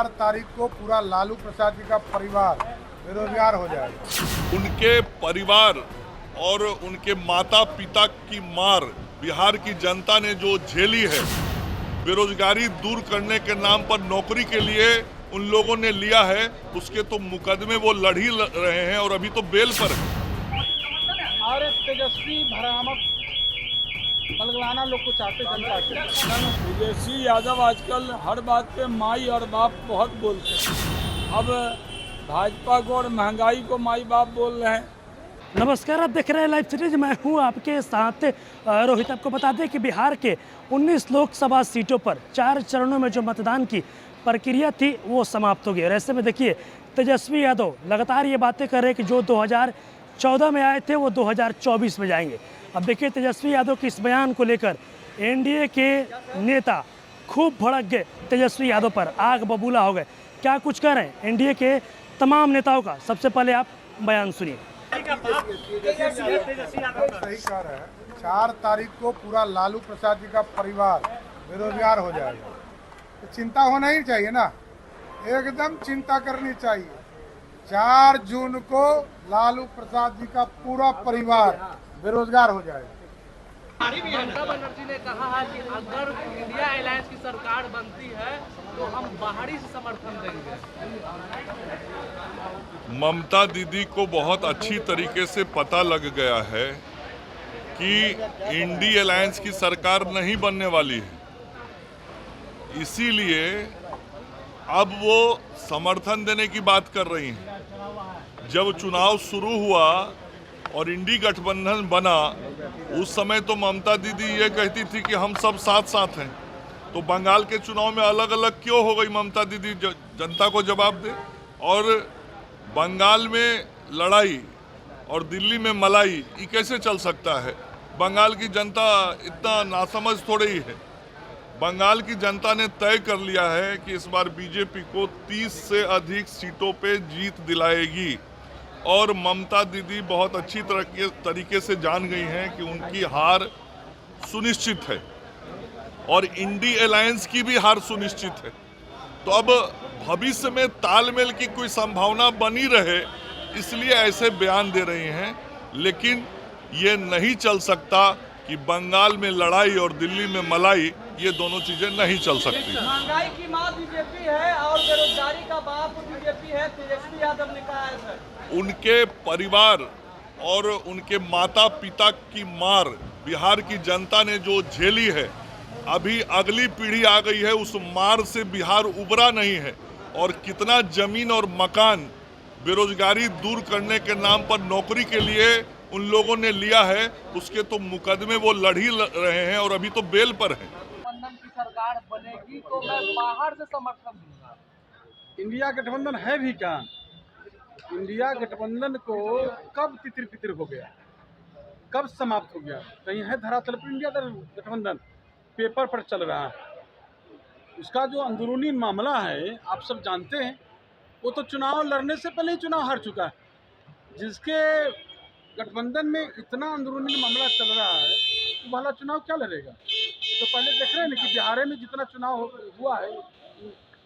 तारीख को पूरा लालू प्रसाद जी का परिवार बेरोजगार हो जाएगा। उनके परिवार और उनके माता पिता की मार बिहार की जनता ने जो झेली है, बेरोजगारी दूर करने के नाम पर नौकरी के लिए उन लोगों ने लिया है, उसके तो मुकदमे वो लड़ ही रहे हैं और अभी तो बेल पर है। और तेजस्वी भ्रामक बलगलाना लोग को चाहते जनता के। तेजस्वी यादव आजकल हर बात पे माई और बाप बहुत बोलते हैं। अब भाजपा को और महंगाई को माई बाप बोल रहे हैं। नमस्कार, आप देख रहे हैं लाइव सीरीज। मैं हूं आपके साथ रोहित। आपको बता दें कि बिहार के 19 लोकसभा सीटों पर 4 चरणों में जो मतदान की प्रक्रिया थी वो समाप्त हो गई। और ऐसे में देखिए, तेजस्वी यादव लगातार ये बातें कर रहे हैं कि जो 2014 में आए थे वो 2024 में जाएंगे। अब देखिए, तेजस्वी यादव के इस बयान को लेकर एनडीए के नेता खूब भड़क गए। तेजस्वी यादव पर आग बबूला हो गए। क्या कुछ कह रहे हैं एनडीए के तमाम नेताओं का, सबसे पहले आप बयान सुनिए। सही कह रहे हैं, 4 तारीख को पूरा लालू प्रसाद जी का परिवार बेरोजगार हो जाएगा। तो चिंता होना ही चाहिए ना, एकदम चिंता करनी चाहिए। 4 जून को लालू प्रसाद जी का पूरा परिवार बेरोजगार हो जाएगा। ममता बनर्जी ने कहा है कि अगर इंडिया अलायंस की सरकार बनती है तो हम बाहरी से समर्थन देंगे। ममता दीदी को बहुत अच्छी तरीके से पता लग गया है कि इंडिया अलायंस की सरकार नहीं बनने वाली है, इसीलिए अब वो समर्थन देने की बात कर रही हैं। जब चुनाव शुरू हुआ और इंडी गठबंधन बना, उस समय तो ममता दीदी ये कहती थी कि हम सब साथ साथ हैं। तो बंगाल के चुनाव में अलग अलग क्यों हो गई ममता दीदी, जनता को जवाब दे। और बंगाल में लड़ाई और दिल्ली में मलाई, ये कैसे चल सकता है? बंगाल की जनता इतना नासमझ थोड़ी ही है। बंगाल की जनता ने तय कर लिया है कि इस बार बीजेपी को 30 से अधिक सीटों पे जीत दिलाएगी। और ममता दीदी बहुत अच्छी तरीके से जान गई हैं कि उनकी हार सुनिश्चित है और इंडी अलायंस की भी हार सुनिश्चित है। तो अब भविष्य में तालमेल की कोई संभावना बनी रहे, इसलिए ऐसे बयान दे रही हैं। लेकिन ये नहीं चल सकता कि बंगाल में लड़ाई और दिल्ली में मलाई, ये दोनों चीजें नहीं चल सकती। महंगाई की मां बीजेपी है और बेरोजगारी का बाप बीजेपी है, तेजस्वी यादव ने कहा है सर। उनके परिवार और उनके माता पिता की मार बिहार की जनता ने जो झेली है, अभी अगली पीढ़ी आ गई है, उस मार से बिहार उबरा नहीं है। और कितना जमीन और मकान बेरोजगारी दूर करने के नाम पर नौकरी के लिए उन लोगों ने लिया है, उसके तो मुकदमे वो लड़ ही रहे हैं और अभी तो बेल पर हैं। गठबंधन की सरकार बनेगी तो मैं बाहर से समर्थन दूंगा। इंडिया गठबंधन है भी क्या? इंडिया गठबंधन को कब तितिर पितिर हो गया, कब समाप्त हो गया? कहीं है धरातल पर इंडिया गठबंधन? पेपर पर चल रहा है। उसका जो अंदरूनी मामला है आप सब जानते हैं। वो तो चुनाव लड़ने से पहले ही चुनाव हार चुका है। जिसके गठबंधन में इतना अंदरूनी मामला चल रहा है, तो वाला चुनाव क्या लड़ेगा? तो पहले देख रहे हैं ना कि बिहार में जितना चुनाव हुआ है,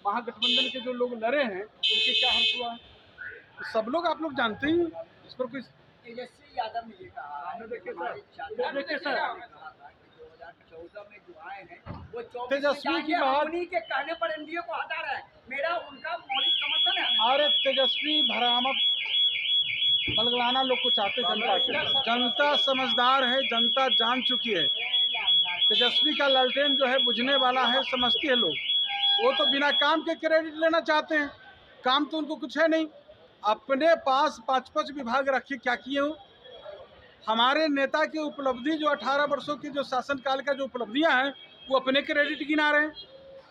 महागठबंधन के जो लोग लड़े हैं उनके क्या हाल हुआ है, तो सब लोग आप लोग जानते ही। इस पर कोई तेजस्वी यादव ने ये कहा, देखिए सर, 2014 में जो आए हैं वो तेजस्वी की बात, उन्हीं के कहने पर एनडीए को हटा रहा है। मेरा उनका मौलिक समर्थन है। अरे तेजस्वी भ्रामक बलगलाना लोग को चाहते जनता के। जनता समझदार है, जनता जान चुकी है। तेजस्वी का लालटेन जो है बुझने वाला है, समझती है लोग। वो तो बिना काम के क्रेडिट लेना चाहते हैं। काम तो उनको कुछ है नहीं। अपने पास 5-5 विभाग रखे, क्या किए हो? हमारे नेता की उपलब्धि जो 18 वर्षों की जो शासनकाल का जो उपलब्धियां हैं, वो अपने क्रेडिट गिना रहे हैं।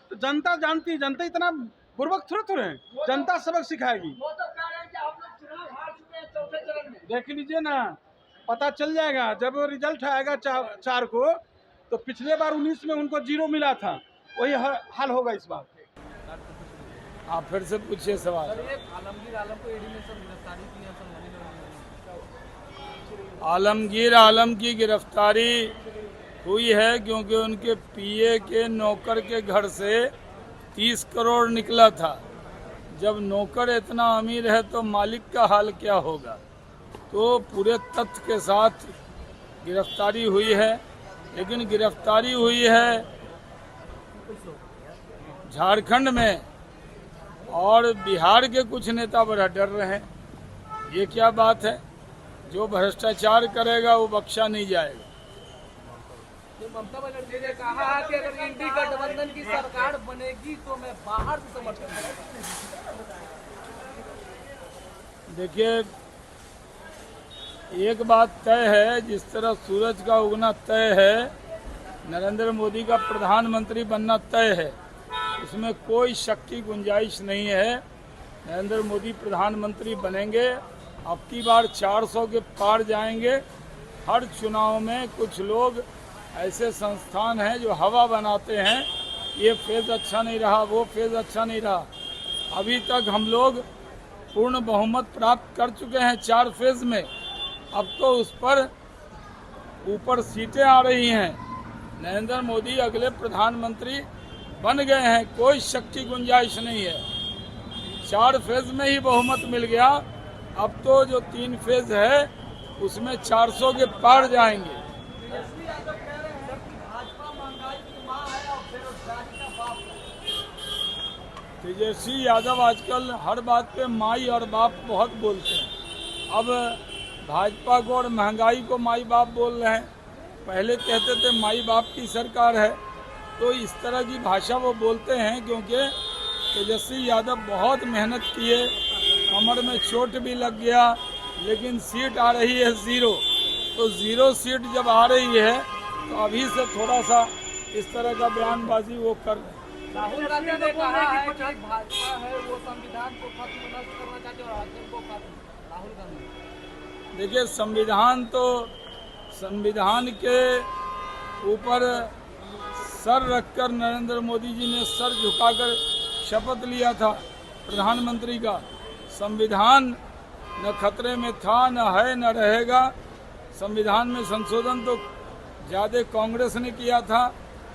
तो जनता जानती, जनता इतना बुर्बक थोड़े हैं। जनता सबक सिखाएगी। वो तो कह रहे हैं कि हम लोग चुनाव हार चुके हैं 4थे चरण में। देख लीजिए ना, पता चल जाएगा जब वो रिजल्ट आएगा 4 को। तो पिछले बार 19 में उनको 0 मिला था, वही हाल होगा इस बार। आप फिर से पूछिए सवाल। आलमगीर आलम को ईडी ने सब गिरफ्तारी की है। आलमगीर आलम की गिरफ्तारी हुई है क्योंकि उनके पीए के नौकर के घर से 30 करोड़ निकला था। जब नौकर इतना अमीर है तो मालिक का हाल क्या होगा। तो पूरे तथ्य के साथ गिरफ्तारी हुई है, लेकिन गिरफ्तारी हुई है झारखंड में और बिहार के कुछ नेता बड़ा डर रहे हैं। ये क्या बात है? जो भ्रष्टाचार करेगा वो बख्शा नहीं जाएगा। ममता बनर्जी ने कहा है कि अगर इंडी गठबंधन की सरकार बनेगी तो मैं बाहर से समर्थन करूंगा। देखिए, एक बात तय है, जिस तरह सूरज का उगना तय है, नरेंद्र मोदी का प्रधानमंत्री बनना तय है, इसमें कोई शक की गुंजाइश नहीं है। नरेंद्र मोदी प्रधानमंत्री बनेंगे, अब की बार 400 के पार जाएंगे। हर चुनाव में कुछ लोग ऐसे संस्थान हैं जो हवा बनाते हैं, ये फेज़ अच्छा नहीं रहा, वो फेज़ अच्छा नहीं रहा। अभी तक हम लोग पूर्ण बहुमत प्राप्त कर चुके हैं 4 फेज़ में, अब तो उस पर ऊपर सीटें आ रही हैं। नरेंद्र मोदी अगले प्रधानमंत्री बन गए हैं, कोई शक की गुंजाइश नहीं है। 4 फेज़ में ही बहुमत मिल गया, अब तो जो 3 फेज़ है उसमें 400 के पार जाएंगे। तेजस्वी यादव आजकल हर बात पे माई और बाप बहुत बोलते हैं। अब भाजपा को और महंगाई को माई बाप बोल रहे हैं। पहले कहते थे माई बाप की सरकार है, तो इस तरह की भाषा वो बोलते हैं क्योंकि तेजस्वी यादव बहुत मेहनत किए, कमर में चोट भी लग गया, लेकिन सीट आ रही है 0। तो 0 सीट जब आ रही है तो अभी से थोड़ा सा इस तरह का बयानबाजी वो कर रहे हैं। राहुल गांधी ने कहा है कि भाजपा है वो संविधान को खत्म नष्ट करना चाहते और आचरण को खत्म। राहुल गांधी देखिए, संविधान के ऊपर सर रखकर नरेंद्र मोदी जी ने सर झुकाकर शपथ लिया था प्रधानमंत्री का। संविधान न खतरे में था, न है, न रहेगा। संविधान में संशोधन तो ज़्यादा कांग्रेस ने किया था।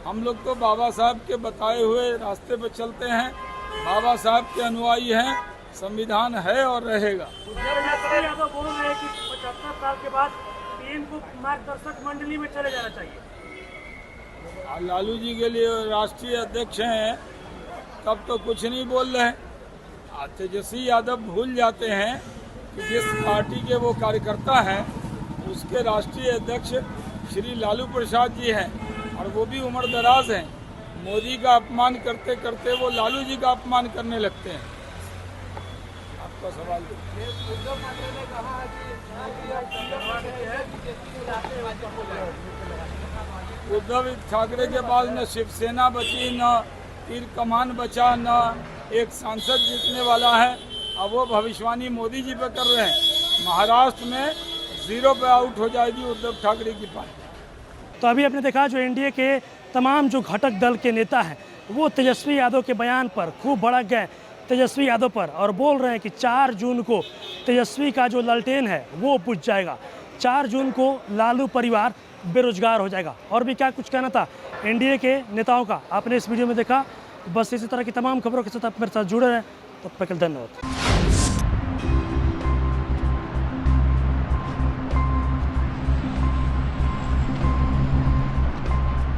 हम लोग तो बाबा साहब के बताए हुए रास्ते पर चलते हैं, बाबा साहब के अनुयायी हैं। संविधान है और रहेगा। यादव बोल रहे हैं कि 75 साल के बाद पीएम को मार्गदर्शक मंडली में चले जाना चाहिए। लालू जी के लिए राष्ट्रीय अध्यक्ष हैं, तब तो कुछ नहीं बोल रहे हैं। तेजस्वी यादव भूल जाते हैं कि जिस पार्टी के वो कार्यकर्ता हैं उसके राष्ट्रीय अध्यक्ष श्री लालू प्रसाद जी हैं, और वो भी उम्र दराज हैं। मोदी का अपमान करते करते वो लालू जी का अपमान करने लगते हैं। आपका सवाल उद्धव ठाकरे के पास न शिवसेना बची, न तीर कमान बचा, न एक सांसद जीतने वाला है। अब वो भविष्यवाणी मोदी जी पे कर रहे हैं। महाराष्ट्र में 0 पे आउट हो जाएगी उद्धव ठाकरे की पार्टी। तो अभी आपने देखा जो एनडीए के तमाम जो घटक दल के नेता हैं वो तेजस्वी यादव के बयान पर खूब भड़क गए तेजस्वी यादव पर, और बोल रहे हैं कि 4 जून को तेजस्वी का जो ललटेन है वो बुझ जाएगा। 4 जून को लालू परिवार बेरोजगार हो जाएगा। और भी क्या कुछ कहना था एनडीए के नेताओं का आपने इस वीडियो में देखा। बस इसी तरह की तमाम खबरों के साथ आप मेरे साथ जुड़े रहें। तब तक के लिए धन्यवाद।